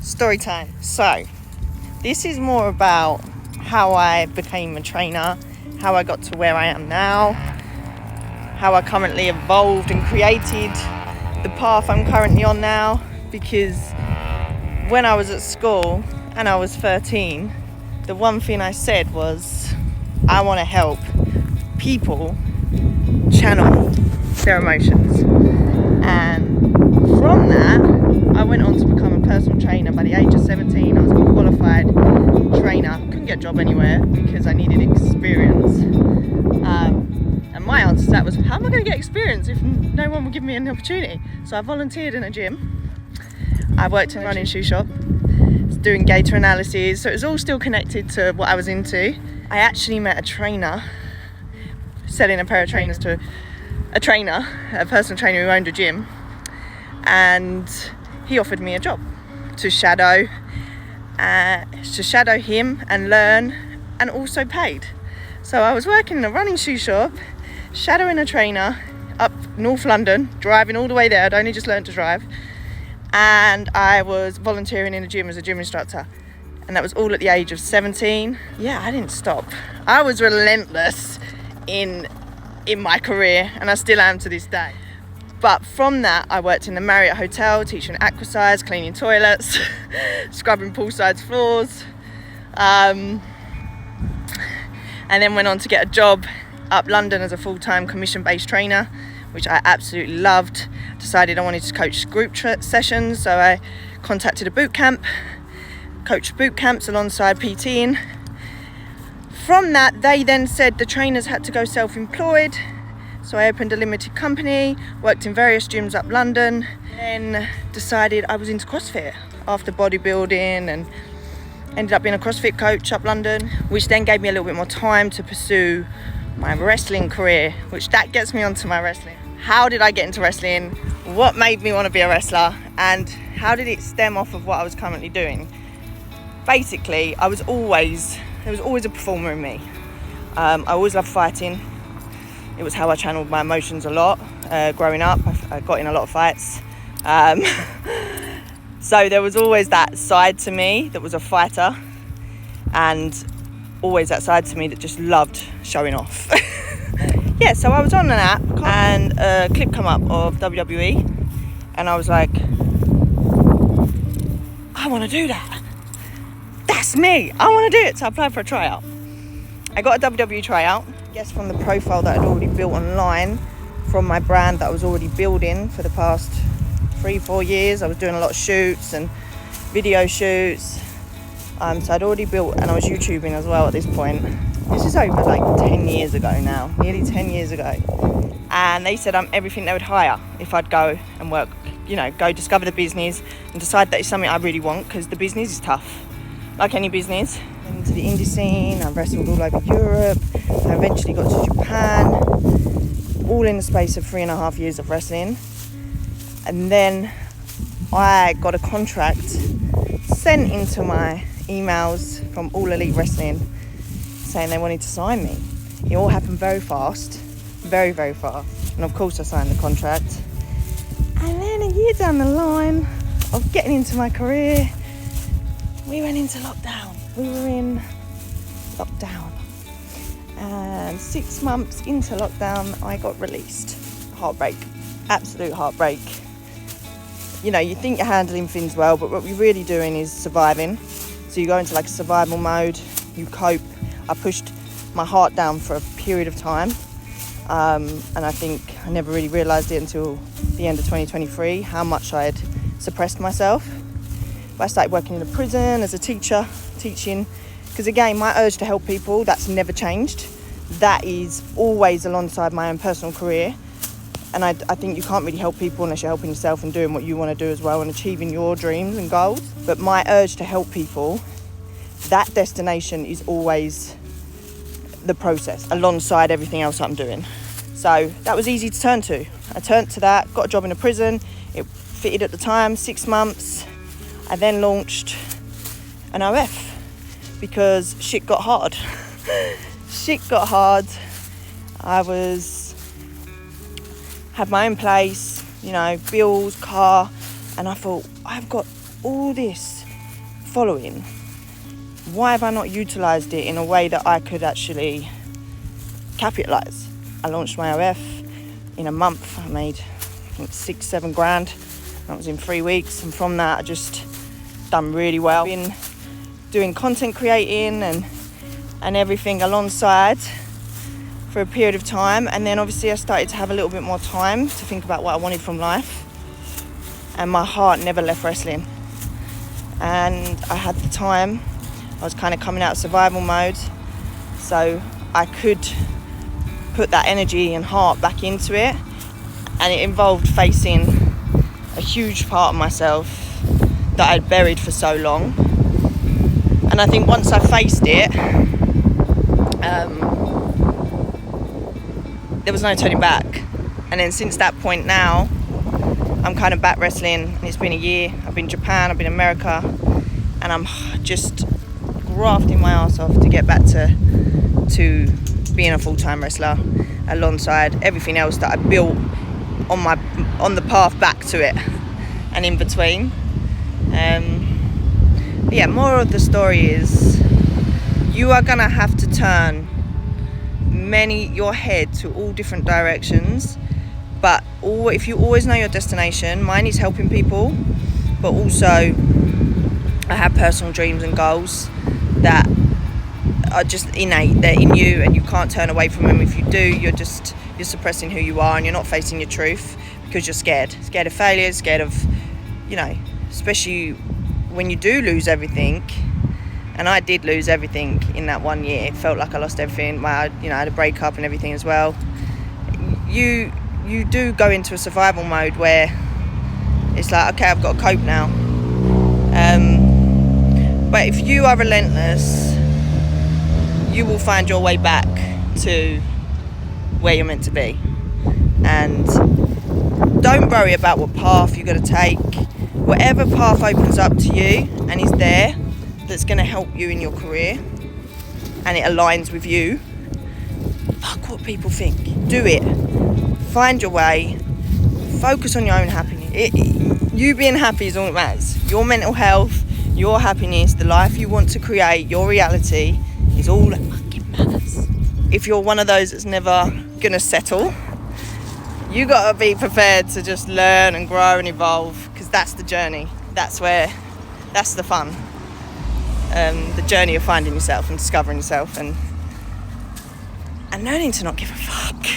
Story time. So, this is more about how I became a trainer, how I got to where I am now, how I currently evolved and created the path I'm currently on now. Because when I was at school and I was 13, the one thing I said was, I want to help people channel their emotions. And from that, I went on to become a personal trainer. By the age of 17, I was a qualified trainer. Couldn't get a job anywhere because I needed experience. And my answer to that was, how am I going to get experience if no one will give me an opportunity? So I volunteered in a gym. I worked in a running shoe shop, doing gator analysis. So it was all still connected to what I was into. I actually met a trainer, selling a pair of trainers to a personal trainer who owned a gym. And he offered me a job to shadow him and learn, and also paid. So I was working in a running shoe shop, shadowing a trainer up North London, driving all the way there. I'd only just learned to drive, and I was volunteering in a gym as a gym instructor, and that was all at the age of 17. Yeah, I didn't stop. I was relentless in my career, and I still am to this day. But from that, I worked in the Marriott Hotel, teaching aquacides, cleaning toilets, scrubbing poolside floors, and then went on to get a job up London as a full-time commission-based trainer, which I absolutely loved. Decided I wanted to coach group sessions, so I contacted a boot camp, coached boot camps alongside PTing. From that, they then said the trainers had to go self-employed. So I opened a limited company, worked in various gyms up London, then decided I was into CrossFit after bodybuilding, and ended up being a CrossFit coach up London, which then gave me a little bit more time to pursue my wrestling career, which that gets me onto my wrestling. How did I get into wrestling? What made me want to be a wrestler? And how did it stem off of what I was currently doing? Basically, there was always a performer in me. I always loved fighting. It was how I channeled my emotions a lot. Growing up, I got in a lot of fights. So there was always that side to me that was a fighter, and always that side to me that just loved showing off. Yeah, so I was on an app and a clip come up of WWE, and I was like, I want to do that. That's me. I want to do it. So I applied for a tryout. I got a WWE tryout. Guess from the profile that I'd already built online, from my brand that I was already building for the past 3-4 years. I was doing a lot of shoots and video shoots. So I'd already built, and I was YouTubing as well at this point. This is over like 10 years ago now, nearly 10 years ago. And they said I'm everything they would hire if I'd go and work, go discover the business and decide that it's something I really want, because the business is tough, like any business. Into the indie scene, I wrestled all over Europe. I eventually got to Japan, all in the space of 3.5 years of wrestling. And then I got a contract sent into my emails from All Elite Wrestling saying they wanted to sign me. It all happened very fast, very, very fast. And of course I signed the contract. And then a year down the line of getting into my career, we went into lockdown. We were in lockdown, and 6 months into lockdown, I got released. Heartbreak, absolute heartbreak. You think you're handling things well, but what you're really doing is surviving. So you go into like a survival mode, you cope. I pushed my heart down for a period of time, and I think I never really realised it until the end of 2023, how much I had suppressed myself. But I started working in a prison as a teacher, teaching, because again, my urge to help people, that's never changed. That is always alongside my own personal career, and I think you can't really help people unless you're helping yourself and doing what you want to do as well and achieving your dreams and goals. But my urge to help people, that destination is always the process alongside everything else I'm doing. So that was easy to turn to. I turned to that, got a job in a prison. It fitted at the time, 6 months. I then launched an OF because shit got hard. Shit got hard. I had my own place, bills, car, and I thought, I've got all this following. Why have I not utilised it in a way that I could actually capitalise? I launched my OF in a month. I made, I think, 6-7 grand. That was in 3 weeks, and from that I just done really well. Been doing content creating and everything alongside for a period of time, and then obviously I started to have a little bit more time to think about what I wanted from life, and my heart never left wrestling. And I had the time. I was kind of coming out of survival mode, so I could put that energy and heart back into it, and it involved facing a huge part of myself that I'd buried for so long. And I think once I faced it, there was no turning back. And then since that point now, I'm kind of back wrestling, and it's been a year. I've been Japan, I've been America, and I'm just grafting my ass off to get back to being a full-time wrestler alongside everything else that I built on the path back to it and in between. Yeah, moral of the story is you are gonna have to turn your head to all different directions, but if you always know your destination. Mine is helping people, but also I have personal dreams and goals that are just innate. They're in you, and you can't turn away from them. If you do, you're suppressing who you are, and you're not facing your truth because you're scared of failure, scared of, especially when you do lose everything. And I did lose everything in that 1 year. It felt like I lost everything. I had a breakup and everything as well. You do go into a survival mode where it's like, okay, I've got to cope now. But if you are relentless, you will find your way back to where you're meant to be. And don't worry about what path you're going to take. Whatever path opens up to you and is there, that's going to help you in your career, and it aligns with you, fuck what people think. Do it. Find your way. Focus on your own happiness. You being happy is all that matters. Your mental health, your happiness, the life you want to create, your reality is all that fucking matters. If you're one of those that's never going to settle, you got to be prepared to just learn and grow and evolve, because that's the journey. That's the fun. The journey of finding yourself and discovering yourself and learning to not give a fuck.